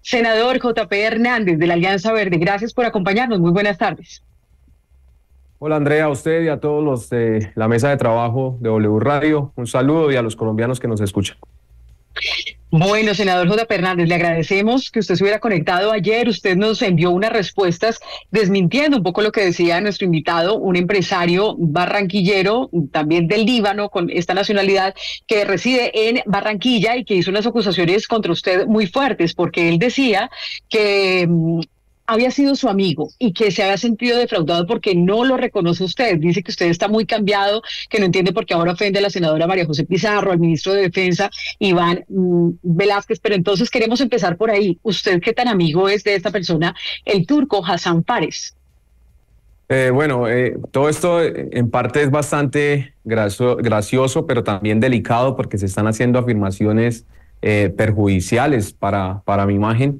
Senador JP Hernández de la Alianza Verde, gracias por acompañarnos. Muy buenas tardes. Hola Andrea, a usted y a todos los de la mesa de trabajo de W Radio. Un saludo y a los colombianos que nos escuchan. Bueno, senador JP Hernández, le agradecemos que usted se hubiera conectado ayer. Usted nos envió unas respuestas desmintiendo un poco lo que decía nuestro invitado, un empresario barranquillero, también del Líbano, con esta nacionalidad, que reside en Barranquilla y que hizo unas acusaciones contra usted muy fuertes, porque él decía que había sido su amigo y que se había sentido defraudado porque no lo reconoce usted. Dice que usted está muy cambiado, que no entiende por qué ahora ofende a la senadora María José Pizarro, al ministro de Defensa, Iván Velázquez. Pero entonces queremos empezar por ahí. ¿Usted qué tan amigo es de esta persona, el turco Hasan Fares? Todo esto en parte es bastante gracioso, pero también delicado porque se están haciendo afirmaciones perjudiciales para mi imagen.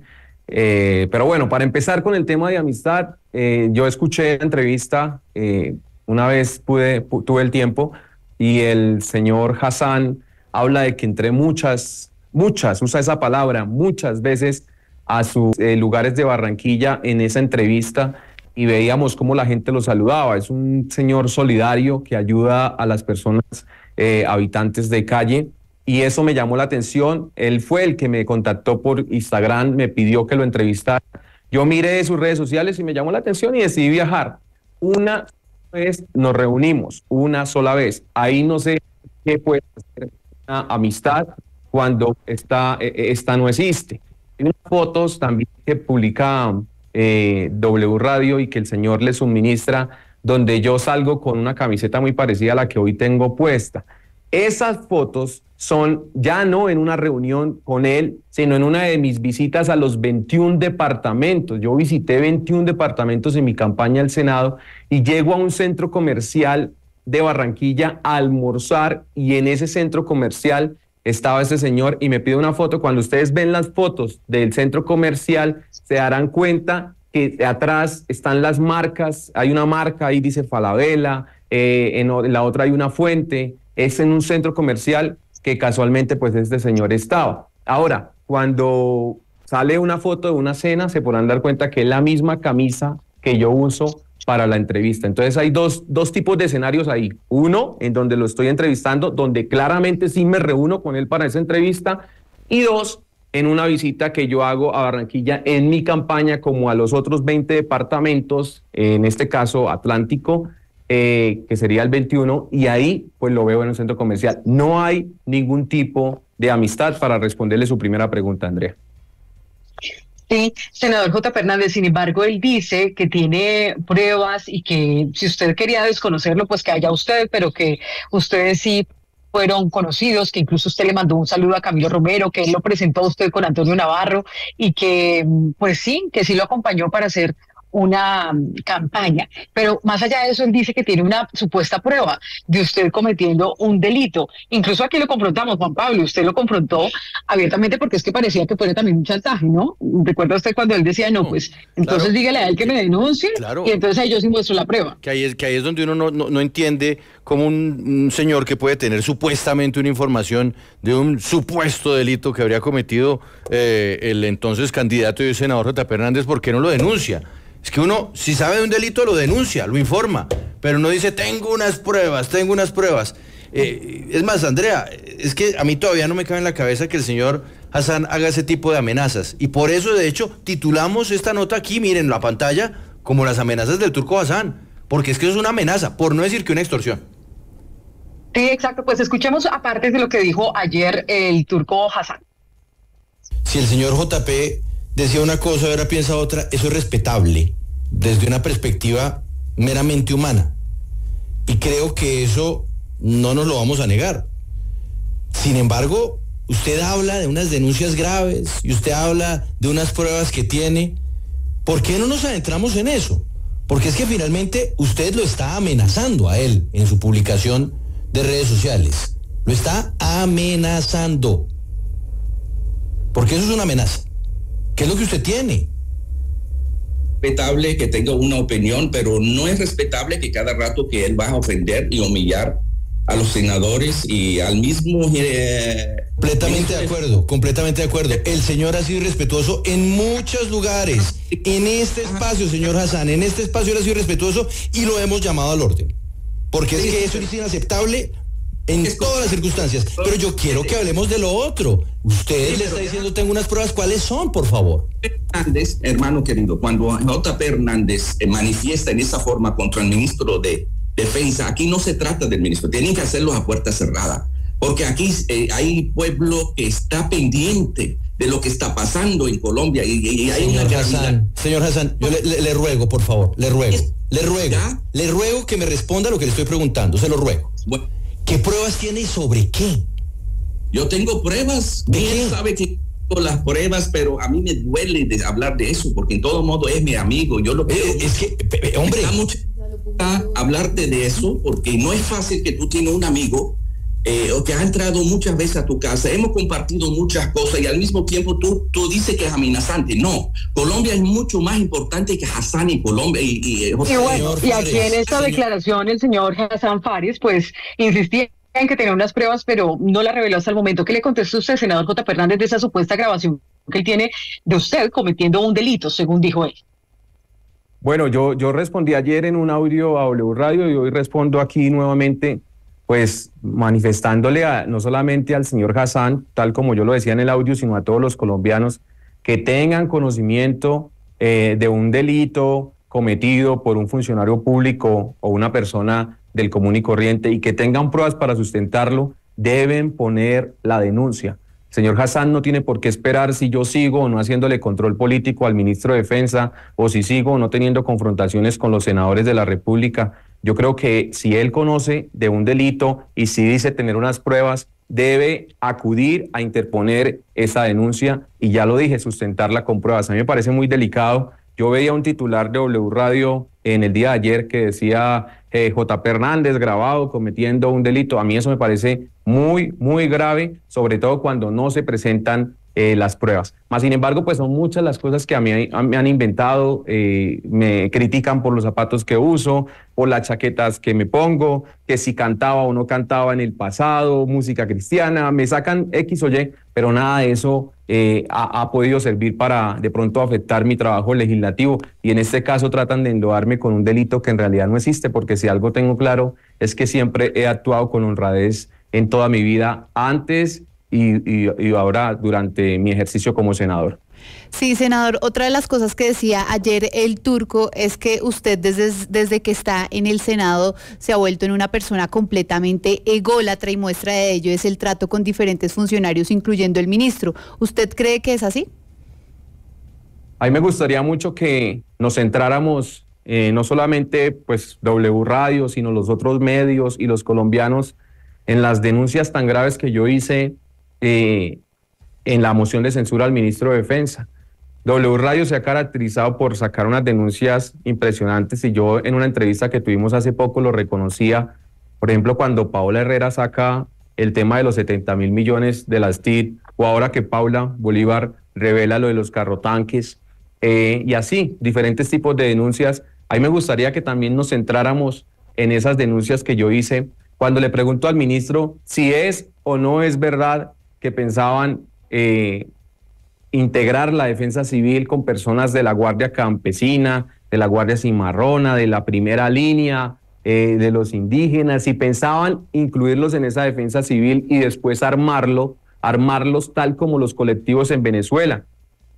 Pero bueno, para empezar con el tema de amistad, yo escuché la entrevista, una vez tuve el tiempo, y el señor Hassan habla de que entré muchas, usa esa palabra, muchas veces a sus lugares de Barranquilla en esa entrevista y veíamos cómo la gente lo saludaba. Es un señor solidario que ayuda a las personas habitantes de calle. Y eso me llamó la atención. Él fue el que me contactó por Instagram, me pidió que lo entrevistara. Yo miré sus redes sociales y me llamó la atención y decidí viajar. Una vez nos reunimos, una sola vez. Ahí no sé qué puede ser una amistad cuando esta no existe. Hay unas fotos también que publica W Radio y que el señor le suministra, donde yo salgo con una camiseta muy parecida a la que hoy tengo puesta. Esas fotos son ya no en una reunión con él, sino en una de mis visitas a los 21 departamentos. Yo visité 21 departamentos en mi campaña al Senado y llego a un centro comercial de Barranquilla a almorzar, y en ese centro comercial estaba ese señor y me pide una foto. Cuando ustedes ven las fotos del centro comercial, se darán cuenta que atrás están las marcas. Hay una marca, ahí dice Falabella, en la otra hay una fuente. Es en un centro comercial que casualmente pues este señor estaba. Ahora, cuando sale una foto de una cena, se podrán dar cuenta que es la misma camisa que yo uso para la entrevista. Entonces hay dos tipos de escenarios ahí. Uno, en donde lo estoy entrevistando, donde claramente sí me reúno con él para esa entrevista. Y dos, en una visita que yo hago a Barranquilla en mi campaña, como a los otros 20 departamentos, en este caso Atlántico, que sería el 21, y ahí pues lo veo en un centro comercial. No hay ningún tipo de amistad, para responderle su primera pregunta, Andrea. Sí, senador JP Hernández, sin embargo, él dice que tiene pruebas y que si usted quería desconocerlo, pues que haya usted, pero que ustedes sí fueron conocidos, que incluso usted le mandó un saludo a Camilo Romero, que él lo presentó a usted con Antonio Navarro y que pues sí, que sí lo acompañó para hacer una campaña. Pero más allá de eso, él dice que tiene una supuesta prueba de usted cometiendo un delito. Incluso aquí lo confrontamos, Juan Pablo, usted lo confrontó abiertamente porque es que parecía que fuera también un chantaje, ¿no? ¿Recuerda usted cuando él decía, no, pues entonces claro, dígale a él que me denuncie, claro, y entonces ahí yo sí muestro la prueba? Que ahí es donde uno no entiende cómo un señor que puede tener supuestamente una información de un supuesto delito que habría cometido el entonces candidato y senador JP Hernández, ¿por qué no lo denuncia? Es que uno, si sabe de un delito, lo denuncia, lo informa, pero no dice, tengo unas pruebas. Es más, Andrea, es que a mí todavía no me cabe en la cabeza que el señor Hassan haga ese tipo de amenazas. Y por eso, de hecho, titulamos esta nota aquí, miren, la pantalla, como las amenazas del turco Hassan, porque es que eso es una amenaza, por no decir que una extorsión. Sí, exacto, pues escuchemos aparte de lo que dijo ayer el turco Hassan. Si el señor JP decía una cosa, ahora piensa otra, eso es respetable desde una perspectiva meramente humana. Y creo que eso no nos lo vamos a negar. Sin embargo, usted habla de unas denuncias graves y usted habla de unas pruebas que tiene. ¿Por qué no nos adentramos en eso? Porque es que finalmente usted lo está amenazando a él en su publicación de redes sociales. Lo está amenazando. Porque eso es una amenaza. ¿Qué es lo que usted tiene? Respetable que tenga una opinión, pero no es respetable que cada rato que él va a ofender y humillar a los senadores y al mismo Completamente de acuerdo, completamente de acuerdo. El señor ha sido irrespetuoso en muchos lugares. En este espacio, señor Hassan, en este espacio él ha sido irrespetuoso y lo hemos llamado al orden. Porque es que eso es inaceptable en todas las circunstancias. Pero yo quiero que hablemos de lo otro. Usted le está diciendo, tengo unas pruebas. ¿Cuáles son, por favor? Hernández, hermano querido, cuando JP Hernández manifiesta en esa forma contra el ministro de Defensa, aquí no se trata del ministro, tienen que hacerlo a puerta cerrada. Porque aquí hay pueblo que está pendiente de lo que está pasando en Colombia y hay una gravedad. Señor Hassan, yo le ruego, por favor, le ruego que me responda lo que le estoy preguntando, se lo ruego. Bueno, ¿qué pruebas tiene y sobre qué? yo tengo pruebas, él sabe que tengo las pruebas, pero a mí me duele de hablar de eso, porque en todo modo es mi amigo, yo lo creo. Es que, hombre, a hablarte de eso, porque no es fácil que tú tienes un amigo o que ha entrado muchas veces a tu casa, hemos compartido muchas cosas y al mismo tiempo tú dices que es amenazante. No, Colombia es mucho más importante que Hassan y Colombia y bueno, y aquí en esta declaración el señor Hassan Fares pues insistía en que tenía unas pruebas, pero no la reveló hasta el momento. ¿Qué le contestó usted, senador J. Fernández, de esa supuesta grabación que él tiene de usted cometiendo un delito, según dijo él? Bueno, yo respondí ayer en un audio a W Radio y hoy respondo aquí nuevamente, pues manifestándole no solamente al señor Hassan, tal como yo lo decía en el audio, sino a todos los colombianos que tengan conocimiento de un delito cometido por un funcionario público o una persona del común y corriente y que tengan pruebas para sustentarlo, deben poner la denuncia. El señor Hassan no tiene por qué esperar si yo sigo o no haciéndole control político al ministro de Defensa o si sigo o no teniendo confrontaciones con los senadores de la República. Yo creo que si él conoce de un delito y si dice tener unas pruebas, debe acudir a interponer esa denuncia y ya lo dije, sustentarla con pruebas. A mí me parece muy delicado. Yo veía un titular de W Radio en el día de ayer que decía JP Hernández grabado cometiendo un delito. A mí eso me parece muy, muy grave, sobre todo cuando no se presentan las pruebas. Más sin embargo, pues son muchas las cosas que a mí me han inventado, me critican por los zapatos que uso, por las chaquetas que me pongo, que si cantaba o no cantaba en el pasado, música cristiana, me sacan X o Y, pero nada de eso ha podido servir para de pronto afectar mi trabajo legislativo y en este caso tratan de enlodarme con un delito que en realidad no existe, porque si algo tengo claro es que siempre he actuado con honradez en toda mi vida antes y ahora durante mi ejercicio como senador. Sí, senador, otra de las cosas que decía ayer el Turco es que usted desde que está en el Senado se ha vuelto en una persona completamente ególatra y muestra de ello es el trato con diferentes funcionarios, incluyendo el ministro. ¿Usted cree que es así? A mí me gustaría mucho que nos centráramos, no solamente pues W Radio, sino los otros medios y los colombianos en las denuncias tan graves que yo hice en la moción de censura al ministro de Defensa. W Radio se ha caracterizado por sacar unas denuncias impresionantes y yo en una entrevista que tuvimos hace poco lo reconocía. Por ejemplo, cuando Paola Herrera saca el tema de los 70.000 millones de las TIC o ahora que Paula Bolívar revela lo de los carrotanques y así, diferentes tipos de denuncias. A mí me gustaría que también nos centráramos en esas denuncias que yo hice cuando le pregunto al ministro si es o no es verdad que pensaban integrar la defensa civil con personas de la Guardia Campesina, de la Guardia Cimarrona, de la primera línea, de los indígenas, si pensaban incluirlos en esa defensa civil y después armarlos tal como los colectivos en Venezuela.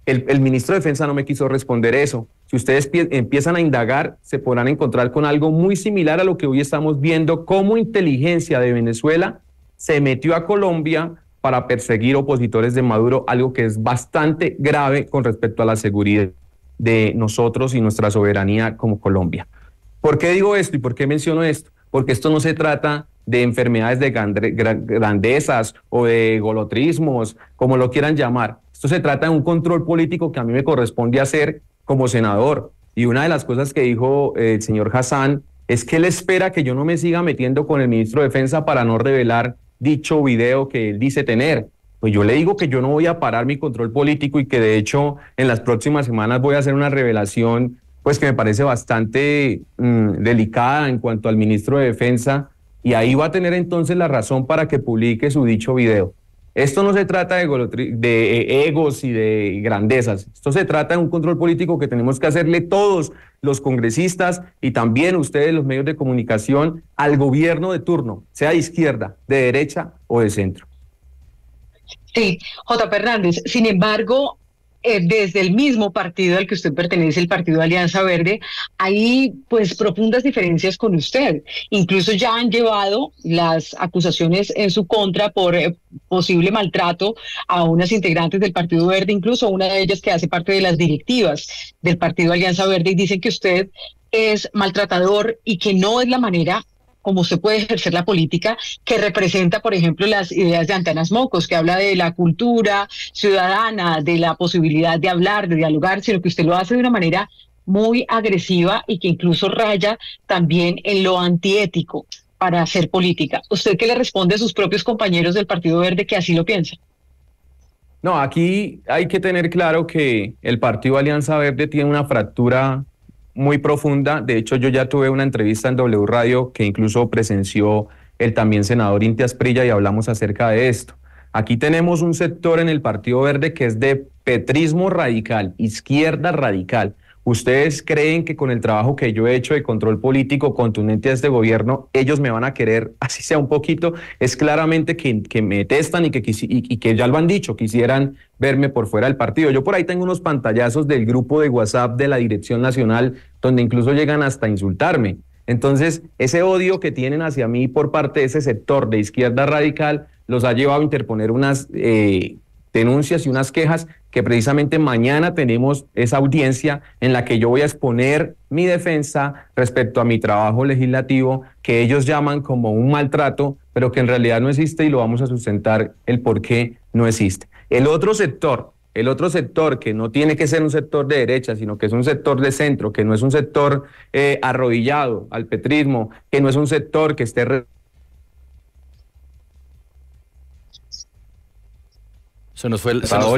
El ministro de Defensa no me quiso responder eso. Si ustedes empiezan a indagar, se podrán encontrar con algo muy similar a lo que hoy estamos viendo, cómo inteligencia de Venezuela se metió a Colombia para perseguir opositores de Maduro, algo que es bastante grave con respecto a la seguridad de nosotros y nuestra soberanía como Colombia. ¿Por qué digo esto y por qué menciono esto? Porque esto no se trata de enfermedades de grandezas o de golotrismos, como lo quieran llamar. Esto se trata de un control político que a mí me corresponde hacer como senador. Y una de las cosas que dijo el señor Hassan es que él espera que yo no me siga metiendo con el ministro de Defensa para no revelar dicho video que él dice tener. Pues yo le digo que yo no voy a parar mi control político y que de hecho en las próximas semanas voy a hacer una revelación pues que me parece bastante delicada en cuanto al ministro de Defensa y ahí va a tener entonces la razón para que publique su dicho video. Esto no se trata de egos y de grandezas. Esto se trata de un control político que tenemos que hacerle todos los congresistas y también ustedes, los medios de comunicación, al gobierno de turno, sea de izquierda, de derecha o de centro. Sí, J. Hernández, sin embargo, desde el mismo partido al que usted pertenece, el Partido Alianza Verde, hay pues profundas diferencias con usted. Incluso ya han llevado las acusaciones en su contra por posible maltrato a unas integrantes del Partido Verde, incluso una de ellas que hace parte de las directivas del Partido Alianza Verde, y dicen que usted es maltratador y que no es la manera como se puede ejercer la política, que representa, por ejemplo, las ideas de Antanas Mocos, que habla de la cultura ciudadana, de la posibilidad de hablar, de dialogar, sino que usted lo hace de una manera muy agresiva y que incluso raya también en lo antiético para hacer política. ¿Usted qué le responde a sus propios compañeros del Partido Verde que así lo piensan? No, aquí hay que tener claro que el Partido Alianza Verde tiene una fractura muy profunda. De hecho, yo ya tuve una entrevista en W Radio que incluso presenció el también senador Inti Asprilla y hablamos acerca de esto. Aquí tenemos un sector en el Partido Verde que es de petrismo radical, izquierda radical. ¿Ustedes creen que con el trabajo que yo he hecho de control político contundente a este gobierno, ellos me van a querer, así sea un poquito? Es claramente que me detestan y que ya lo han dicho, quisieran verme por fuera del partido. Yo por ahí tengo unos pantallazos del grupo de WhatsApp de la Dirección Nacional, donde incluso llegan hasta a insultarme. Entonces, ese odio que tienen hacia mí por parte de ese sector de izquierda radical los ha llevado a interponer unas denuncias y unas quejas que precisamente mañana tenemos esa audiencia en la que yo voy a exponer mi defensa respecto a mi trabajo legislativo, que ellos llaman como un maltrato, pero que en realidad no existe, y lo vamos a sustentar el por qué no existe. El otro sector que no tiene que ser un sector de derecha, sino que es un sector de centro, que no es un sector arrodillado al petrismo, que no es un sector que esté...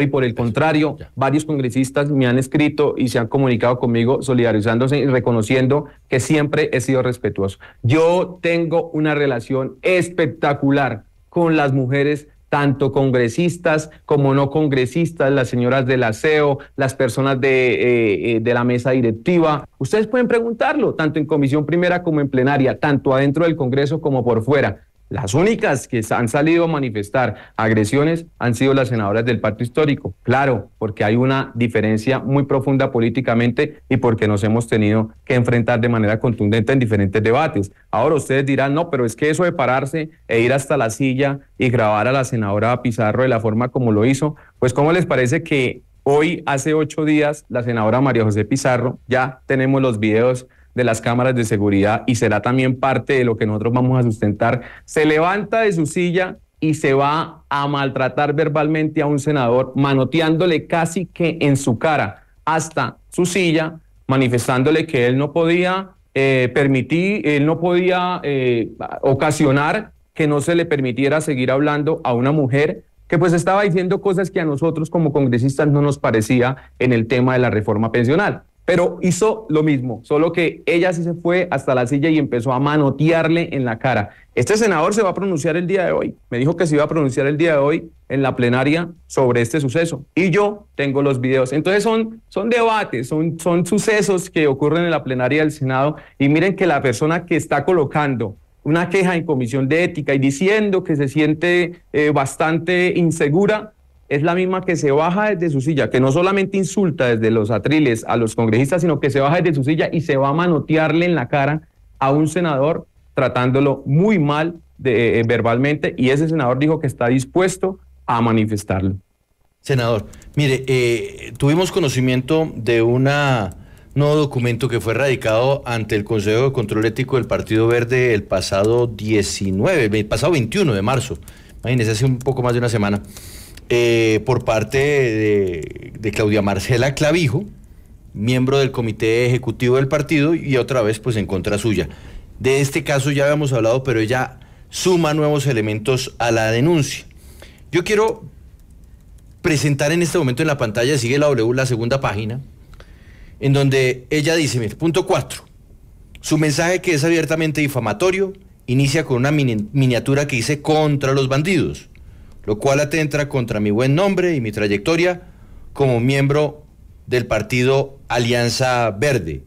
Y por el contrario, varios congresistas me han escrito y se han comunicado conmigo solidarizándose y reconociendo que siempre he sido respetuoso. Yo tengo una relación espectacular con las mujeres, tanto congresistas como no congresistas, las señoras del aseo, las personas de la mesa directiva. Ustedes pueden preguntarlo, tanto en comisión primera como en plenaria, tanto adentro del Congreso como por fuera. Las únicas que han salido a manifestar agresiones han sido las senadoras del Pacto Histórico. Claro, porque hay una diferencia muy profunda políticamente y porque nos hemos tenido que enfrentar de manera contundente en diferentes debates. Ahora ustedes dirán, no, pero es que eso de pararse e ir hasta la silla y grabar a la senadora Pizarro de la forma como lo hizo, pues ¿cómo les parece que hoy, hace 8 días, la senadora María José Pizarro, ya tenemos los videos de las cámaras de seguridad y será también parte de lo que nosotros vamos a sustentar, se levanta de su silla y se va a maltratar verbalmente a un senador, manoteándole casi que en su cara hasta su silla, manifestándole que él no podía ocasionar que no se le permitiera seguir hablando a una mujer que pues estaba diciendo cosas que a nosotros como congresistas no nos parecía en el tema de la reforma pensional. Pero hizo lo mismo, solo que ella sí se fue hasta la silla y empezó a manotearle en la cara. Este senador se va a pronunciar el día de hoy. Me dijo que se iba a pronunciar el día de hoy en la plenaria sobre este suceso. Y yo tengo los videos. Entonces son debates, son sucesos que ocurren en la plenaria del Senado. Y miren que la persona que está colocando una queja en comisión de ética y diciendo que se siente bastante insegura, es la misma que se baja desde su silla, que no solamente insulta desde los atriles a los congresistas, sino que se baja desde su silla y se va a manotearle en la cara a un senador tratándolo muy mal verbalmente, y ese senador dijo que está dispuesto a manifestarlo. Senador, mire, tuvimos conocimiento de un nuevo documento que fue radicado ante el Consejo de Control Ético del Partido Verde el pasado 21 de marzo, imagínense, hace un poco más de una semana, por parte de Claudia Marcela Clavijo, miembro del comité ejecutivo del partido, y otra vez pues en contra suya. De este caso ya habíamos hablado, pero ella suma nuevos elementos a la denuncia. Yo quiero presentar en este momento en la pantalla, sigue la W, la segunda página, en donde ella dice, mire, punto 4, su mensaje, que es abiertamente difamatorio, inicia con una miniatura que dice contra los bandidos. lo cual atenta contra mi buen nombre y mi trayectoria como miembro del partido Alianza Verde.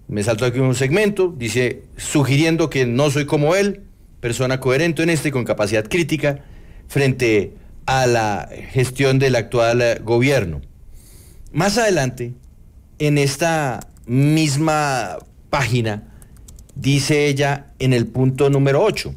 Me salto aquí un segmento, dice, sugiriendo que no soy como él, persona coherente, honesta y con capacidad crítica frente a la gestión del actual gobierno. Más adelante, en esta misma página, dice ella en el punto número 8,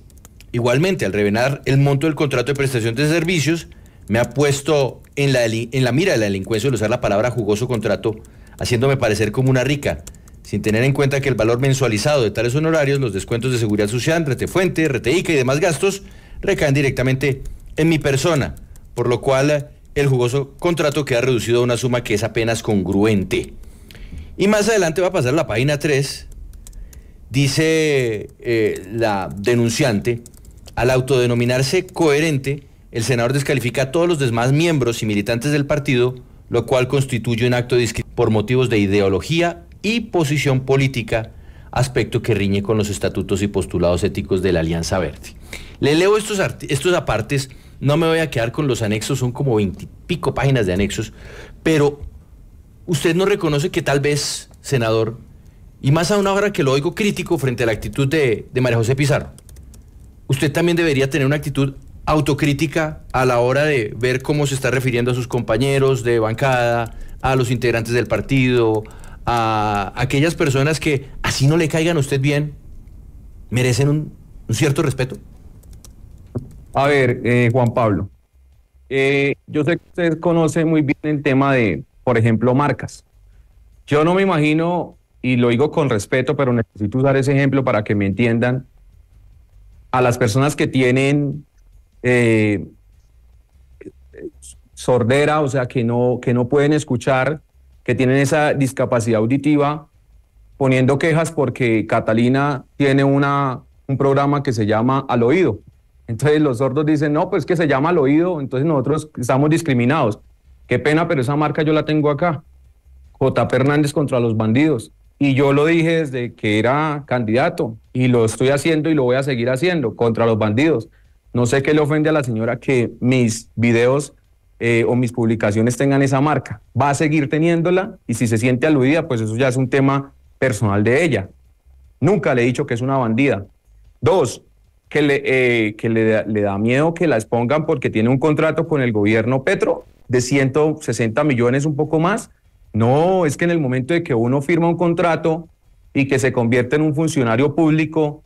igualmente, al revelar el monto del contrato de prestación de servicios, me ha puesto en la mira de la delincuencia al usar la palabra jugoso contrato, haciéndome parecer como una rica, sin tener en cuenta que el valor mensualizado de tales honorarios, los descuentos de seguridad social, retefuente, reteíca y demás gastos, recaen directamente en mi persona, por lo cual el jugoso contrato queda reducido a una suma que es apenas congruente. Y más adelante va a pasar a la página 3, dice la denunciante, al autodenominarse coherente, el senador descalifica a todos los demás miembros y militantes del partido, lo cual constituye un acto de discriminación por motivos de ideología y posición política, aspecto que riñe con los estatutos y postulados éticos de la Alianza Verde. Le leo estos apartes, no me voy a quedar con los anexos, son como 20 y pico páginas de anexos, pero usted no reconoce que tal vez, senador, y más aún ahora que lo oigo crítico frente a la actitud de María José Pizarro, usted también debería tener una actitud autocrítica a la hora de ver cómo se está refiriendo a sus compañeros de bancada, a los integrantes del partido, a aquellas personas que, así no le caigan a usted bien, merecen un cierto respeto. A ver, Juan Pablo, yo sé que usted conoce muy bien el tema de, por ejemplo, marcas. Yo no me imagino, y lo digo con respeto, pero necesito usar ese ejemplo para que me entiendan, a las personas que tienen sordera, o sea, que no pueden escuchar, que tienen esa discapacidad auditiva, poniendo quejas porque Catalina tiene un programa que se llama Al Oído. Entonces los sordos dicen, no, pues que se llama Al Oído, entonces nosotros estamos discriminados. Qué pena, pero esa marca yo la tengo acá. JP Hernández contra los bandidos. Y yo lo dije desde que era candidato, y lo estoy haciendo y lo voy a seguir haciendo, contra los bandidos. No sé qué le ofende a la señora que mis videos o mis publicaciones tengan esa marca. Va a seguir teniéndola, y si se siente aludida, pues eso ya es un tema personal de ella. Nunca le he dicho que es una bandida. 2, que le da miedo que la expongan porque tiene un contrato con el gobierno Petro de 160 millones, un poco más. No, es que en el momento de que uno firma un contrato y que se convierte en un funcionario público,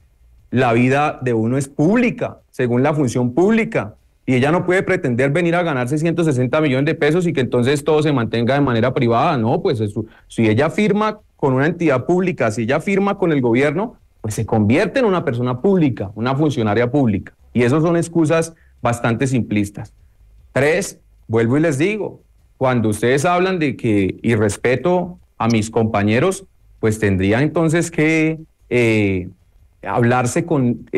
la vida de uno es pública, según la función pública. Y ella no puede pretender venir a ganarse 160 millones de pesos y que entonces todo se mantenga de manera privada. No, pues eso, si ella firma con una entidad pública, si ella firma con el gobierno, pues se convierte en una persona pública, una funcionaria pública. Y eso son excusas bastante simplistas. 3, vuelvo y les digo, cuando ustedes hablan de que irrespeto a mis compañeros, pues tendría entonces que hablarse con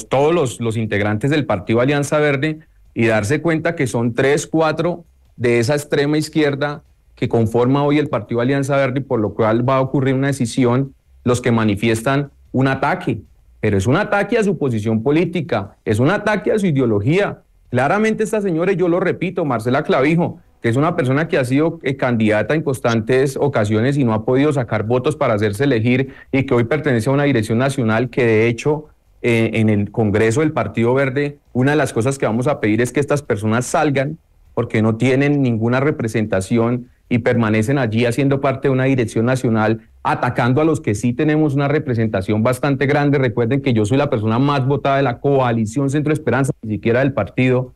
todos los integrantes del Partido Alianza Verde y darse cuenta que son 3, 4 de esa extrema izquierda que conforma hoy el Partido Alianza Verde, y por lo cual va a ocurrir una decisión, los que manifiestan un ataque, pero es un ataque a su posición política, es un ataque a su ideología. Claramente esta señora, y yo lo repito, Marcela Clavijo, que es una persona que ha sido candidata en constantes ocasiones y no ha podido sacar votos para hacerse elegir, y que hoy pertenece a una dirección nacional que de hecho en el Congreso del Partido Verde, una de las cosas que vamos a pedir es que estas personas salgan porque no tienen ninguna representación y permanecen allí haciendo parte de una dirección nacional, atacando a los que sí tenemos una representación bastante grande. Recuerden que yo soy la persona más votada de la coalición Centro Esperanza, ni siquiera del partido.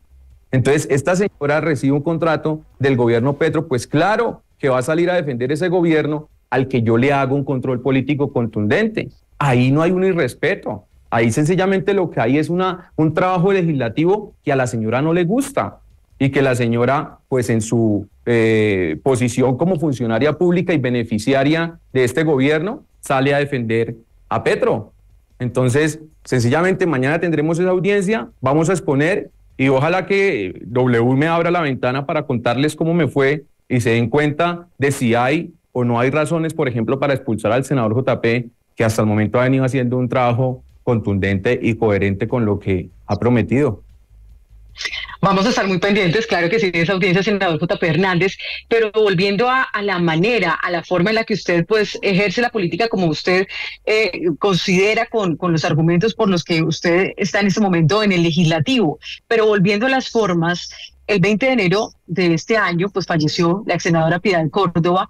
Entonces, esta señora recibe un contrato del gobierno Petro, pues claro que va a salir a defender ese gobierno al que yo le hago un control político contundente. Ahí no hay un irrespeto. Ahí sencillamente lo que hay es un trabajo legislativo que a la señora no le gusta, y que la señora, pues en su posición como funcionaria pública y beneficiaria de este gobierno, sale a defender a Petro. Entonces, sencillamente mañana tendremos esa audiencia, vamos a exponer, y ojalá que W me abra la ventana para contarles cómo me fue y se den cuenta de si hay o no hay razones, por ejemplo, para expulsar al senador JP, que hasta el momento ha venido haciendo un trabajo contundente y coherente con lo que ha prometido. Vamos a estar muy pendientes, claro que sí, de esa audiencia, senador J.P. Hernández, pero volviendo a la manera, a la forma en la que usted pues ejerce la política como usted considera con los argumentos por los que usted está en este momento en el legislativo, pero volviendo a las formas, el 20 de enero de este año pues falleció la ex senadora Piedad Córdoba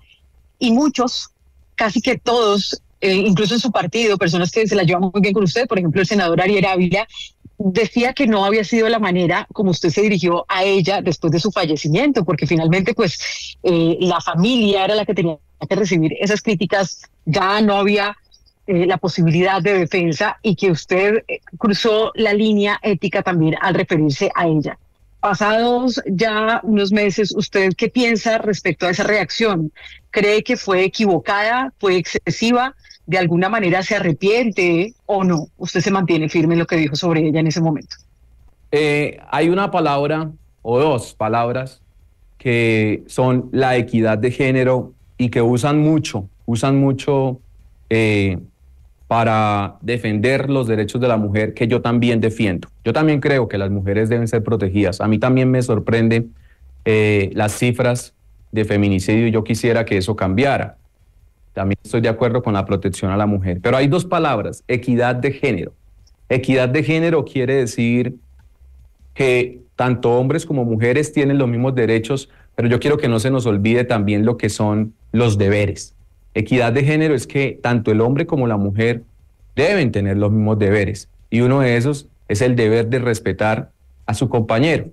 y muchos, casi que todos, incluso en su partido, personas que se la llevan muy bien con usted, por ejemplo el senador Ariel Ávila, decía que no había sido la manera como usted se dirigió a ella después de su fallecimiento, porque finalmente pues la familia era la que tenía que recibir esas críticas, ya no había la posibilidad de defensa y que usted cruzó la línea ética también al referirse a ella. Pasados ya unos meses, ¿usted qué piensa respecto a esa reacción? ¿Cree que fue equivocada, fue excesiva? ¿De alguna manera se arrepiente o no? ¿Usted se mantiene firme en lo que dijo sobre ella en ese momento? Hay una palabra o dos palabras que son la equidad de género y que usan mucho para defender los derechos de la mujer, que yo también defiendo. Yo también creo que las mujeres deben ser protegidas. A mí también me sorprenden las cifras de feminicidio y yo quisiera que eso cambiara. También estoy de acuerdo con la protección a la mujer. Pero hay dos palabras, equidad de género. Equidad de género quiere decir que tanto hombres como mujeres tienen los mismos derechos, pero yo quiero que no se nos olvide también lo que son los deberes. Equidad de género es que tanto el hombre como la mujer deben tener los mismos deberes. Y uno de esos es el deber de respetar a su compañero.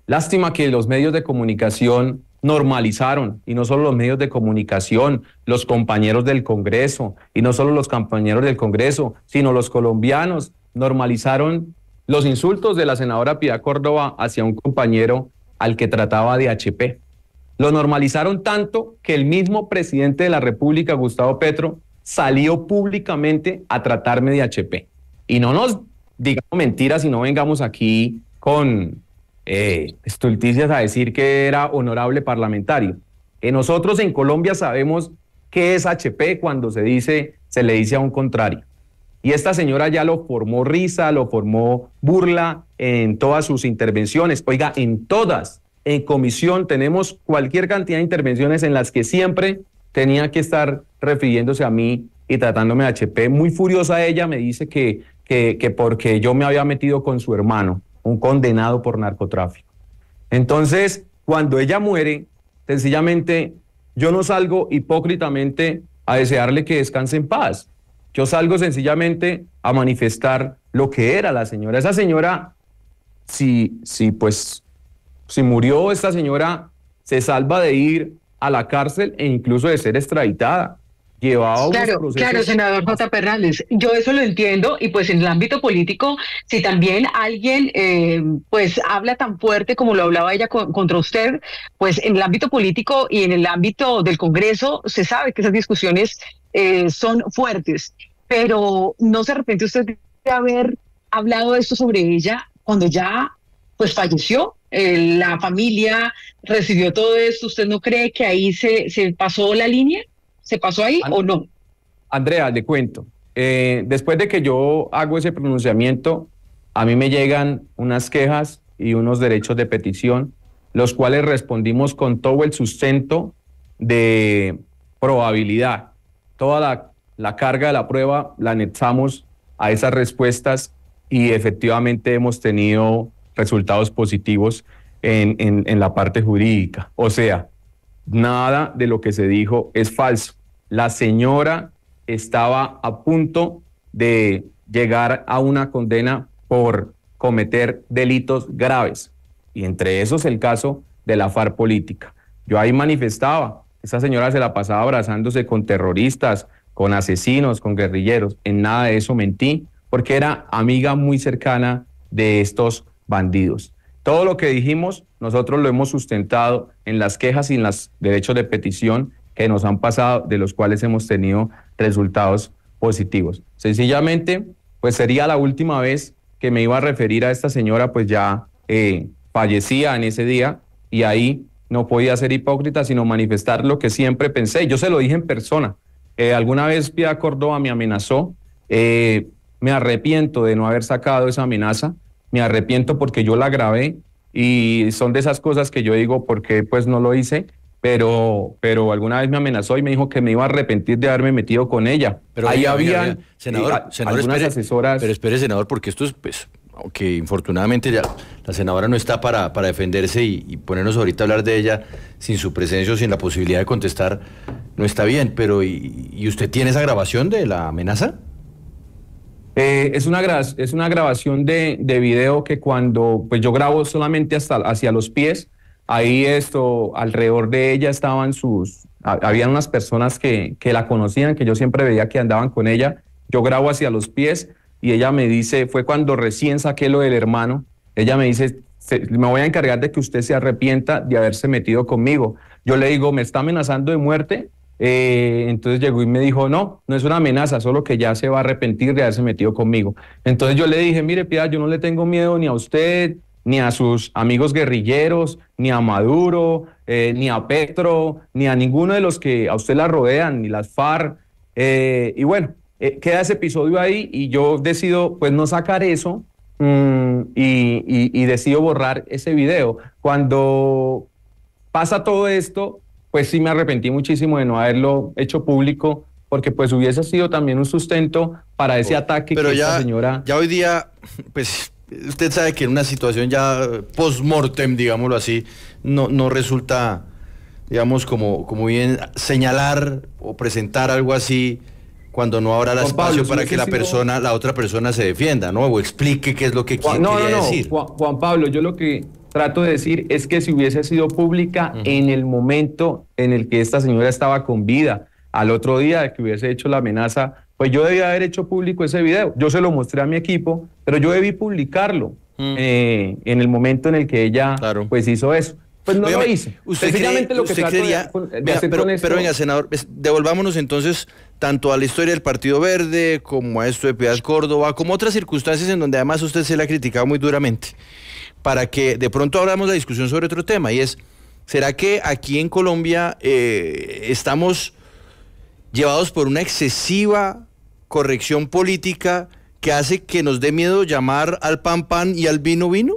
Lástima que los medios de comunicación normalizaron, y no solo los medios de comunicación, los compañeros del Congreso, y no solo los compañeros del Congreso, sino los colombianos normalizaron los insultos de la senadora Piedad Córdoba hacia un compañero al que trataba de HP. Lo normalizaron tanto que el mismo presidente de la República, Gustavo Petro, salió públicamente a tratarme de HP. Y no nos digamos mentiras y no vengamos aquí con estulticias a decir que era honorable parlamentario. Nosotros en Colombia sabemos qué es HP cuando se le dice a un contrario. Y esta señora ya lo formó risa, lo formó burla en todas sus intervenciones. Oiga, en todas, en comisión tenemos cualquier cantidad de intervenciones en las que siempre tenía que estar refiriéndose a mí y tratándome de HP. Muy furiosa ella me dice que porque yo me había metido con su hermano, un condenado por narcotráfico. Entonces, cuando ella muere, sencillamente yo no salgo hipócritamente a desearle que descanse en paz. Yo salgo sencillamente a manifestar lo que era la señora. Esa señora, si murió, esta señora se salva de ir a la cárcel e incluso de ser extraditada. Claro, senador J.P. Hernández, yo eso lo entiendo y pues en el ámbito político, si también alguien pues habla tan fuerte como lo hablaba ella contra usted, pues en el ámbito político y en el ámbito del Congreso se sabe que esas discusiones son fuertes, pero ¿no se arrepiente usted de haber hablado esto sobre ella cuando ya pues falleció? La familia recibió todo esto, ¿usted no cree que ahí se pasó la línea? ¿Se pasó ahí o no? Andrea, le cuento. Después de que yo hago ese pronunciamiento, a mí me llegan unas quejas y unos derechos de petición, los cuales respondimos con todo el sustento de probabilidad. Toda la carga de la prueba la anexamos a esas respuestas y efectivamente hemos tenido resultados positivos en la parte jurídica. O sea, nada de lo que se dijo es falso. La señora estaba a punto de llegar a una condena por cometer delitos graves, y entre esos el caso de la FARC política. Yo ahí manifestaba, esa señora se la pasaba abrazándose con terroristas, con asesinos, con guerrilleros. En nada de eso mentí, porque era amiga muy cercana de estos bandidos. Todo lo que dijimos, nosotros lo hemos sustentado en las quejas y en los derechos de petición que nos han pasado, de los cuales hemos tenido resultados positivos. Sencillamente, pues sería la última vez que me iba a referir a esta señora, pues ya fallecía en ese día, y ahí no podía ser hipócrita, sino manifestar lo que siempre pensé. Yo se lo dije en persona. Alguna vez Piedad Córdoba me amenazó, me arrepiento de no haber sacado esa amenaza, me arrepiento porque yo la grabé y son de esas cosas que yo digo, ¿por qué pues no lo hice? Pero alguna vez me amenazó y me dijo que me iba a arrepentir de haberme metido con ella. Pero ahí oiga, habían senador, algunas asesoras. Pero espere, senador, porque esto es, pues, aunque infortunadamente ya la senadora no está para defenderse y ponernos ahorita a hablar de ella sin su presencia o sin la posibilidad de contestar, no está bien. Pero, ¿y usted tiene esa grabación de la amenaza? Es una grabación de video que cuando pues yo grabo solamente hacia los pies, ahí alrededor de ella estaban habían unas personas que la conocían, que yo siempre veía que andaban con ella. Yo grabo hacia los pies y ella me dice, fue cuando recién saqué lo del hermano, ella me dice, me voy a encargar de que usted se arrepienta de haberse metido conmigo. Yo le digo, ¿me está amenazando de muerte? Entonces llegó y me dijo, no es una amenaza, solo que ya se va a arrepentir de haberse metido conmigo. Entonces yo le dije, mire, Piedad, yo no le tengo miedo ni a usted, ni a sus amigos guerrilleros, ni a Maduro, ni a Petro, ni a ninguno de los que a usted la rodean, ni las FARC. Y bueno, queda ese episodio ahí y yo decido pues no sacar eso y decido borrar ese video. Cuando pasa todo esto, pues sí me arrepentí muchísimo de no haberlo hecho público, porque pues hubiese sido también un sustento para ese ataque pero que ya, esta señora... ya hoy día, pues usted sabe que en una situación ya post-mortem, digámoslo así, no resulta, digamos, como bien señalar o presentar algo así cuando no habrá el espacio para que la otra persona se defienda, ¿no? O explique qué es lo que quería decir. Juan Pablo, yo lo que trato de decir es que si hubiese sido pública en el momento en el que esta señora estaba con vida, al otro día de que hubiese hecho la amenaza, pues yo debía haber hecho público ese video. Yo se lo mostré a mi equipo, pero yo debí publicarlo en el momento en el que ella pues hizo eso. Pues no lo hice. Pero venga, senador, devolvámonos entonces tanto a la historia del Partido Verde, como a esto de Piedad Córdoba, como otras circunstancias en donde además usted se le ha criticado muy duramente, para que de pronto abramos la discusión sobre otro tema, y es, ¿será que aquí en Colombia estamos llevados por una excesiva corrección política que hace que nos dé miedo llamar al pan pan y al vino vino?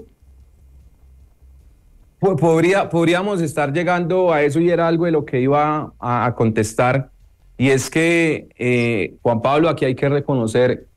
Podríamos estar llegando a eso y era algo de lo que iba a contestar, y es que, Juan Pablo, aquí hay que reconocer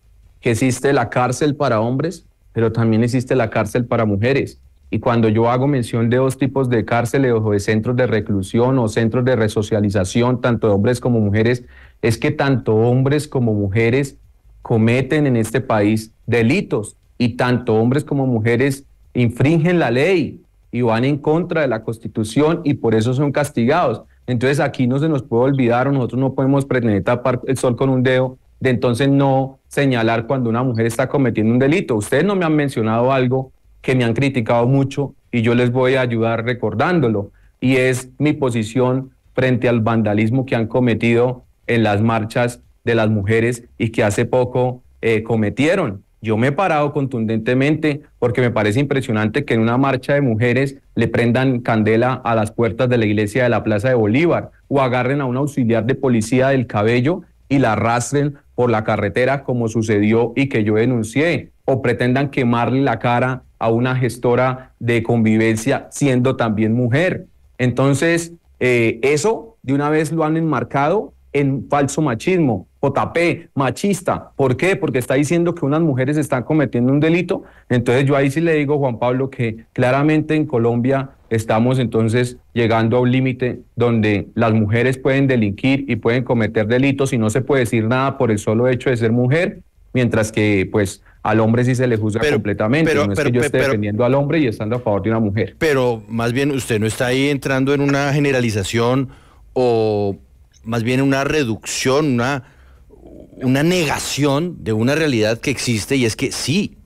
que existe la cárcel para hombres, pero también existe la cárcel para mujeres. Y cuando yo hago mención de dos tipos de cárceles o de centros de reclusión o centros de resocialización, tanto de hombres como mujeres, es que tanto hombres como mujeres cometen en este país delitos y tanto hombres como mujeres infringen la ley y van en contra de la Constitución y por eso son castigados. Entonces aquí no se nos puede olvidar, o nosotros no podemos pretender tapar el sol con un dedo, de entonces no señalar cuando una mujer está cometiendo un delito. Ustedes no me han mencionado algo que me han criticado mucho y yo les voy a ayudar recordándolo, y es mi posición frente al vandalismo que han cometido en las marchas de las mujeres y que hace poco cometieron. Yo me he parado contundentemente porque me parece impresionante que en una marcha de mujeres le prendan candela a las puertas de la iglesia de la Plaza de Bolívar o agarren a un auxiliar de policía del cabello y la arrastren por la carretera como sucedió y que yo denuncié, o pretendan quemarle la cara a una gestora de convivencia siendo también mujer. Entonces, eso de una vez lo han enmarcado en falso machismo, JP, machista. ¿Por qué? Porque está diciendo que unas mujeres están cometiendo un delito. Entonces yo ahí sí le digo, Juan Pablo, que claramente en Colombia estamos entonces llegando a un límite donde las mujeres pueden delinquir y pueden cometer delitos y no se puede decir nada por el solo hecho de ser mujer, mientras que pues al hombre sí se le juzga completamente. No es que yo esté defendiendo al hombre y estando a favor de una mujer. Pero más bien usted no está ahí entrando en una generalización o más bien una reducción, una negación de una realidad que existe, y es que sí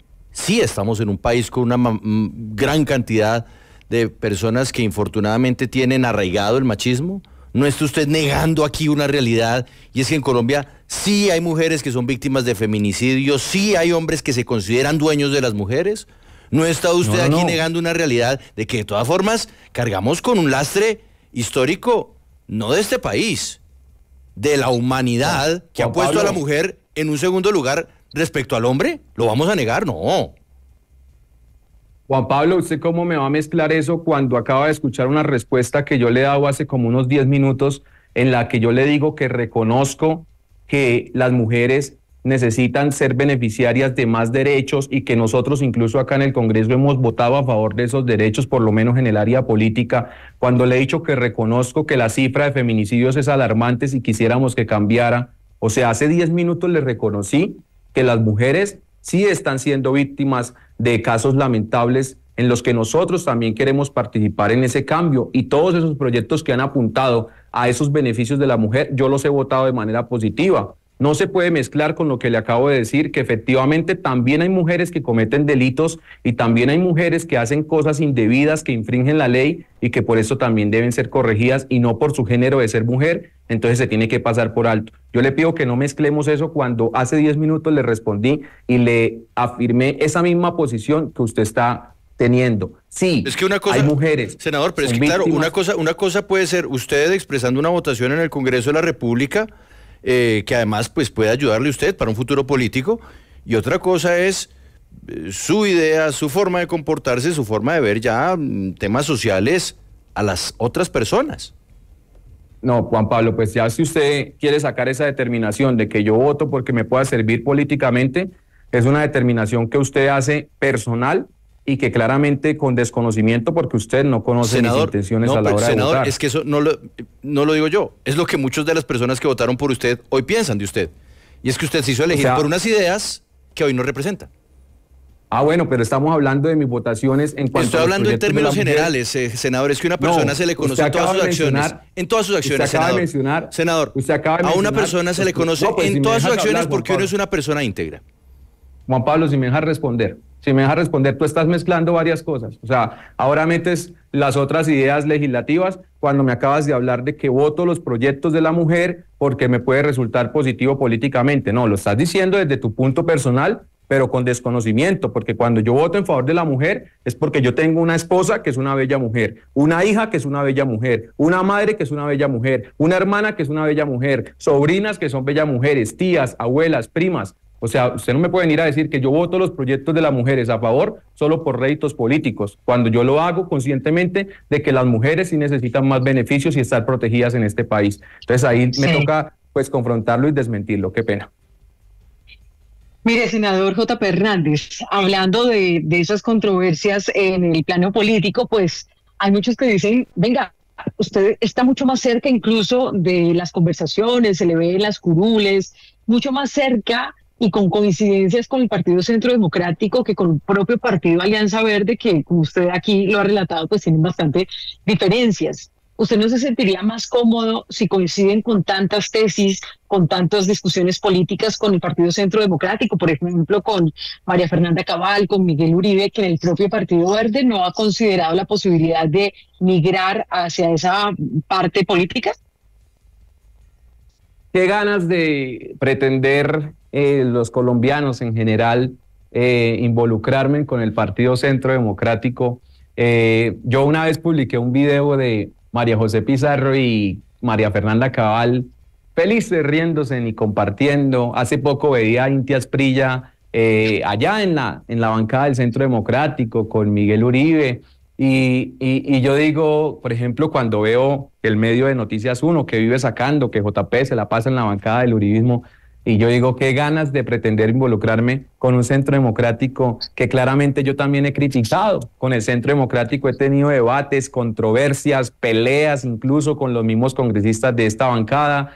estamos en un país con una gran cantidad de personas que infortunadamente tienen arraigado el machismo. ¿No está usted negando aquí una realidad? Y es que en Colombia sí hay mujeres que son víctimas de feminicidio, sí hay hombres que se consideran dueños de las mujeres. ¿No está usted aquí negando una realidad de que de todas formas cargamos con un lastre histórico, no de este país, de la humanidad, que ha puesto a la mujer en un segundo lugar respecto al hombre? ¿Lo vamos a negar? No. Juan Pablo, ¿usted cómo me va a mezclar eso cuando acaba de escuchar una respuesta que yo le he dado hace como unos 10 minutos en la que yo le digo que reconozco que las mujeres necesitan ser beneficiarias de más derechos y que nosotros incluso acá en el Congreso hemos votado a favor de esos derechos, por lo menos en el área política, cuando le he dicho que reconozco que la cifra de feminicidios es alarmante si quisiéramos que cambiara? O sea, hace 10 minutos le reconocí que las mujeres sí están siendo víctimas de casos lamentables en los que nosotros también queremos participar en ese cambio, y todos esos proyectos que han apuntado a esos beneficios de la mujer, yo los he votado de manera positiva. No se puede mezclar con lo que le acabo de decir, que efectivamente también hay mujeres que cometen delitos y también hay mujeres que hacen cosas indebidas, que infringen la ley y que por eso también deben ser corregidas y no por su género de ser mujer, entonces se tiene que pasar por alto. Yo le pido que no mezclemos eso cuando hace 10 minutos le respondí y le afirmé esa misma posición que usted está teniendo. Sí, es que una cosa, hay mujeres. Senador, pero es que claro, una cosa puede ser usted expresando una votación en el Congreso de la República, que además pues puede ayudarle a usted para un futuro político, y otra cosa es su idea, su forma de comportarse, su forma de ver ya temas sociales a las otras personas. No, Juan Pablo, pues ya si usted quiere sacar esa determinación de que yo voto porque me pueda servir políticamente, es una determinación que usted hace personal y que claramente con desconocimiento, porque usted no conoce, senador, mis intenciones a la hora de votar. Es que eso no lo digo yo, es lo que muchas de las personas que votaron por usted hoy piensan de usted, y es que usted se hizo elegir por unas ideas que hoy no representa. Ah, bueno, pero estamos hablando de mis votaciones en cuanto Estoy hablando en términos generales, senador, es que una persona se le conoce en todas sus acciones. En todas sus acciones, senador. A una persona se le conoce en todas sus acciones porque uno es una persona íntegra. Juan Pablo, si me dejas responder, tú estás mezclando varias cosas. O sea, ahora metes las otras ideas legislativas cuando me acabas de hablar de que voto los proyectos de la mujer porque me puede resultar positivo políticamente. No, lo estás diciendo desde tu punto personal, pero con desconocimiento, porque cuando yo voto en favor de la mujer es porque yo tengo una esposa que es una bella mujer, una hija que es una bella mujer, una madre que es una bella mujer, una hermana que es una bella mujer, sobrinas que son bellas mujeres, tías, abuelas, primas. O sea, usted no me puede venir a decir que yo voto los proyectos de las mujeres a favor solo por réditos políticos, cuando yo lo hago conscientemente de que las mujeres sí necesitan más beneficios y estar protegidas en este país. Entonces ahí me toca pues confrontarlo y desmentirlo. Qué pena. Mire, senador J.P. Hernández, hablando de esas controversias en el plano político, pues hay muchos que dicen, venga, usted está mucho más cerca incluso de las conversaciones, se le ve en las curules, mucho más cerca y con coincidencias con el Partido Centro Democrático que con el propio Partido Alianza Verde, que como usted aquí lo ha relatado, pues tienen bastante diferencias. ¿Usted no se sentiría más cómodo si coinciden con tantas tesis, con tantas discusiones políticas con el Partido Centro Democrático, por ejemplo, con María Fernanda Cabal, con Miguel Uribe, que en el propio Partido Verde no ha considerado la posibilidad de migrar hacia esa parte política? Qué ganas de pretender los colombianos en general involucrarme con el Partido Centro Democrático. Yo una vez publiqué un video de María José Pizarro y María Fernanda Cabal, felices riéndose y compartiendo. Hace poco veía a Inti Asprilla allá en la bancada del Centro Democrático con Miguel Uribe. Y yo digo, por ejemplo, cuando veo el medio de Noticias 1 que vive sacando que JP se la pasa en la bancada del uribismo, y yo digo, qué ganas de pretender involucrarme con un Centro Democrático que claramente yo también he criticado. Con el Centro Democrático he tenido debates, controversias, peleas, incluso con los mismos congresistas de esta bancada.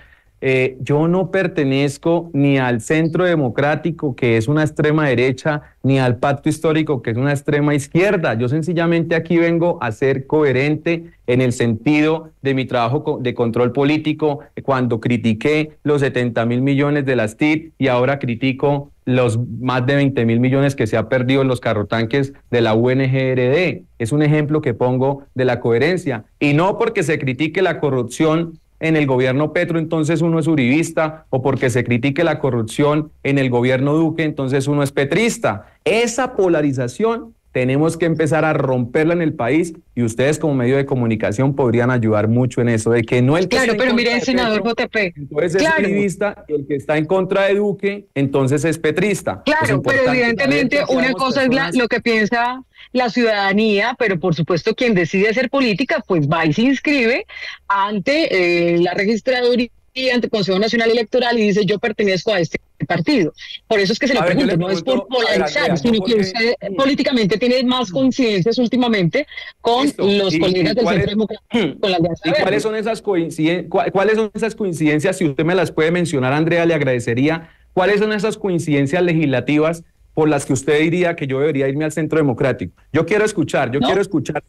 Yo no pertenezco ni al Centro Democrático, que es una extrema derecha, ni al Pacto Histórico, que es una extrema izquierda. Yo sencillamente aquí vengo a ser coherente en el sentido de mi trabajo de control político, cuando critiqué los 70.000 millones de las TIC y ahora critico los más de 20.000 millones que se ha perdido en los carrotanques de la UNGRD. Es un ejemplo que pongo de la coherencia, y no porque se critique la corrupción en el gobierno Petro, entonces uno es uribista, o porque se critique la corrupción en el gobierno Duque, entonces uno es petrista. Esa polarización tenemos que empezar a romperla en el país y ustedes como medio de comunicación podrían ayudar mucho en eso, de que no el que Claro, está en pero contra mire, de senador Petro, JP. entonces es Claro. uribista, y el que está en contra de Duque, entonces es petrista. Es Claro, pero importante evidentemente saber que una habemos cosa es personas. lo que piensa la ciudadanía, pero por supuesto quien decide hacer política, pues va y se inscribe ante la registraduría, ante el Consejo Nacional Electoral y dice yo pertenezco a este partido. Por eso es que se le A ver, yo pregunto, le no es por pregunto, a ver, polarizar, Andrea, yo sino que porque... usted políticamente tiene más coincidencias últimamente con Listo. los colegas del Centro Democrático, con la Alianza ¿Y Verde. cuáles son esas cuáles son esas coincidencias? Si usted me las puede mencionar, Andrea, le agradecería. ¿Cuáles son esas coincidencias legislativas por las que usted diría que yo debería irme al Centro Democrático? Yo quiero escuchar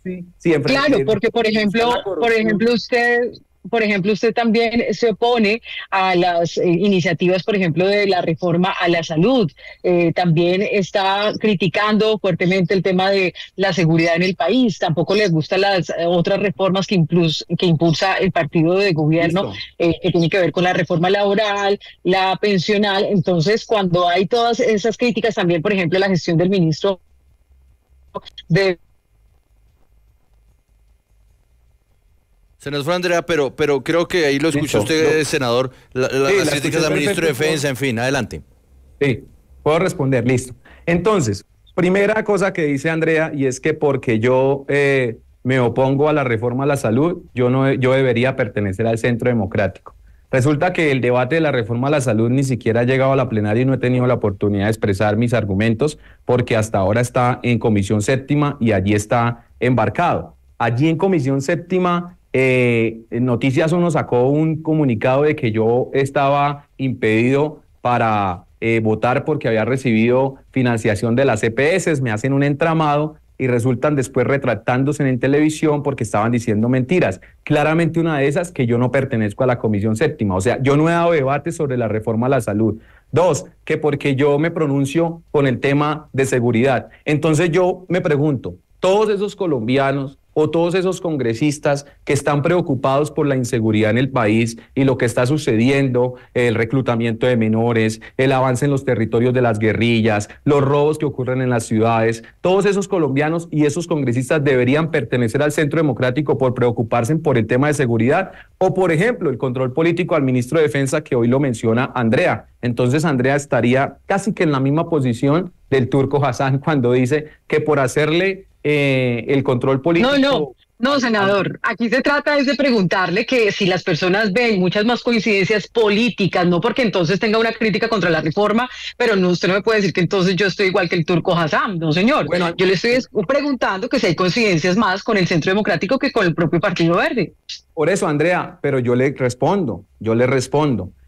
si Claro, porque por ejemplo usted también se opone a las iniciativas, por ejemplo, de la reforma a la salud. También está criticando fuertemente el tema de la seguridad en el país. Tampoco le gustan las otras reformas que impulsa el partido de gobierno, que tiene que ver con la reforma laboral, la pensional. Entonces, cuando hay todas esas críticas, también, por ejemplo, la gestión del ministro de... Se nos fue Andrea, pero creo que ahí lo escuchó usted, senador, las críticas al ministro de Defensa, en fin, adelante. Sí, puedo responder, listo. Entonces, primera cosa que dice Andrea, y es que porque yo me opongo a la reforma a la salud, yo debería pertenecer al Centro Democrático. Resulta que el debate de la reforma a la salud ni siquiera ha llegado a la plenaria y no he tenido la oportunidad de expresar mis argumentos porque hasta ahora está en Comisión Séptima y allí está embarcado. Allí en Comisión Séptima... Noticias Uno sacó un comunicado de que yo estaba impedido para votar porque había recibido financiación de las EPS, me hacen un entramado y resultan después retractándose en televisión porque estaban diciendo mentiras. Claramente una de esas, que yo no pertenezco a la Comisión Séptima, o sea, yo no he dado debate sobre la reforma a la salud. Dos, que porque yo me pronuncio con el tema de seguridad. Entonces yo me pregunto, todos esos colombianos o todos esos congresistas que están preocupados por la inseguridad en el país y lo que está sucediendo, el reclutamiento de menores, el avance en los territorios de las guerrillas, los robos que ocurren en las ciudades, todos esos colombianos y esos congresistas deberían pertenecer al Centro Democrático por preocuparse por el tema de seguridad o, por ejemplo, el control político al ministro de Defensa que hoy lo menciona Andrea. Entonces Andrea estaría casi que en la misma posición del Turco Hassan cuando dice que por hacerle el control político... No, senador, aquí se trata es de preguntarle que si las personas ven muchas más coincidencias políticas, no porque entonces tenga una crítica contra la reforma, pero no, usted no me puede decir que entonces yo estoy igual que el Turco Hassan, no señor. Bueno, yo le estoy preguntando que si hay coincidencias más con el Centro Democrático que con el propio Partido Verde. Por eso, Andrea, pero yo le respondo.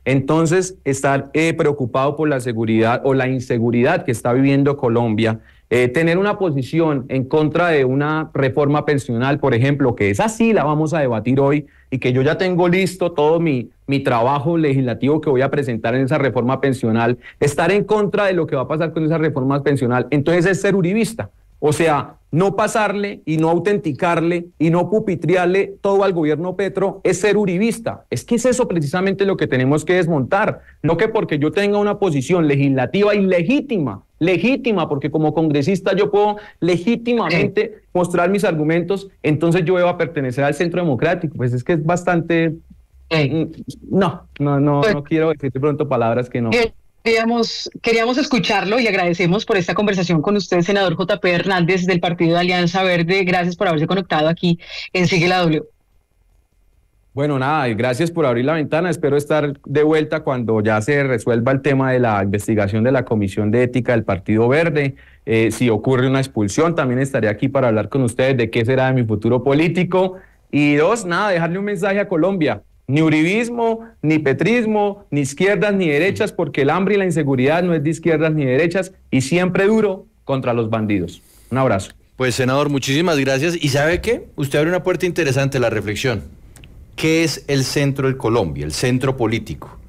Entonces, estar preocupado por la seguridad o la inseguridad que está viviendo Colombia, tener una posición en contra de una reforma pensional, por ejemplo, que esa sí la vamos a debatir hoy y que yo ya tengo listo todo mi trabajo legislativo que voy a presentar en esa reforma pensional, estar en contra de lo que va a pasar con esa reforma pensional, entonces es ser uribista. O sea, no pasarle y no autenticarle y no pupitriarle todo al gobierno Petro es ser uribista. Es que es eso precisamente lo que tenemos que desmontar. No que porque yo tenga una posición legislativa y legítima, porque como congresista yo puedo legítimamente mostrar mis argumentos, entonces yo voy a pertenecer al Centro Democrático. Pues es que es bastante... No quiero decir de pronto palabras que no... Queríamos escucharlo y le agradecemos por esta conversación con usted, senador JP Hernández del Partido de Alianza Verde. Gracias por haberse conectado aquí en Sigue la W. Bueno, nada, y gracias por abrir la ventana. Espero estar de vuelta cuando ya se resuelva el tema de la investigación de la Comisión de Ética del Partido Verde. Si ocurre una expulsión, también estaré aquí para hablar con ustedes de qué será de mi futuro político. Y dos, nada, dejarle un mensaje a Colombia. Ni uribismo, ni petrismo, ni izquierdas ni derechas, porque el hambre y la inseguridad no es de izquierdas ni derechas y siempre duro contra los bandidos. Un abrazo. Pues, senador, muchísimas gracias. ¿Y sabe qué? Usted abre una puerta interesante, la reflexión. ¿Qué es el centro de Colombia, el centro político?